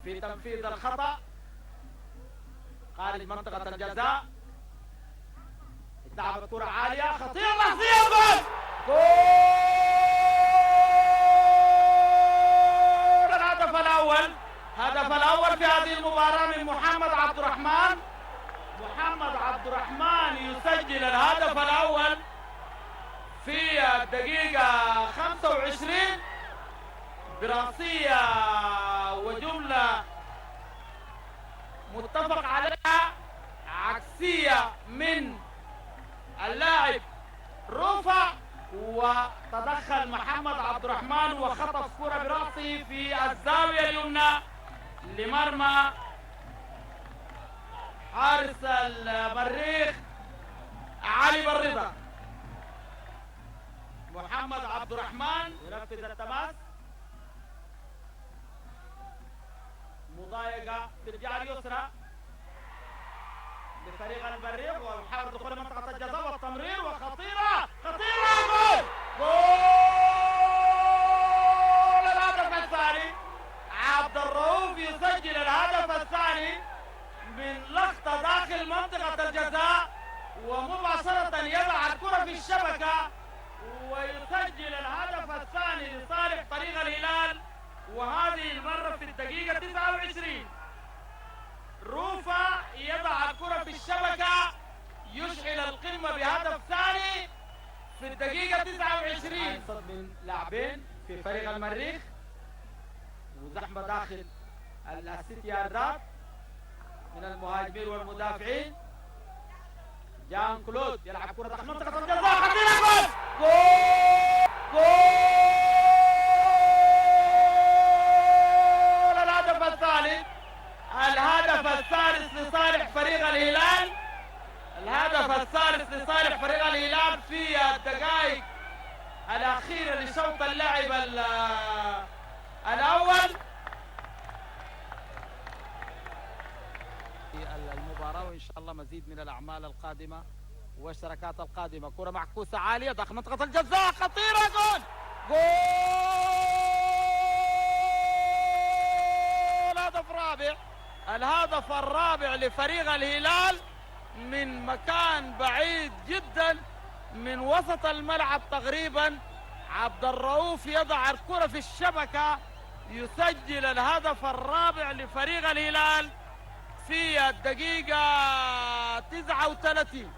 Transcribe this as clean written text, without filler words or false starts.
في تنفيذ الخطأ خارج منطقة الجزاء. اتلعبت كرة عالية خطيرة لحظية، جول! جول! الهدف الأول، الهدف الأول في هذه المباراة من محمد عبد الرحمن. محمد عبد الرحمن يسجل الهدف الأول في الدقيقة 25 براسية وجملة متفق عليها عكسية من اللاعب روفا، وتدخل محمد عبد الرحمن وخطف كرة براسه في الزاوية اليمنى لمرمى حارس المريخ علي بالرضا. محمد عبد الرحمن ينفذ التماس، مضايقة في الجهة اليسرى لفريق المريخ ويحاول دخول منطقة الجزاء والتمرير، وخطيرة خطيرة، جول! جول! الهدف الثاني، عبد الرؤوف يسجل الهدف الثاني من لقطة داخل منطقة الجزاء، ومباشرة يضع الكرة في الشبكة ويسجل الهدف الثاني لصالح فريق الهلال، وهذه المرة في الدقيقة 29. روفا يضع الكرة في الشبكة، يشعل القمة بهدف ثاني في الدقيقة 29. صد من لاعبين في فريق المريخ وزحمة داخل الست ياردات من المهاجمين والمدافعين. جان كلود يلعب كرة داخل منطقة الجزاء خطيرة، جول! جول! الهدف الثالث، الهدف الثالث لصالح فريق الهلال، الهدف الثالث لصالح فريق الهلال في الدقائق الأخيرة لشوط اللعب الأول. المباراة وإن شاء الله مزيد من الأعمال القادمة والشركات القادمة. كرة معكوسة عالية داخل منطقة الجزاء خطيرة، جول! جول! هدف رابع، الهدف الرابع لفريق الهلال من مكان بعيد جدا من وسط الملعب تقريبا. عبد الرؤوف يضع الكرة في الشبكة، يسجل الهدف الرابع لفريق الهلال في الدقيقة 39.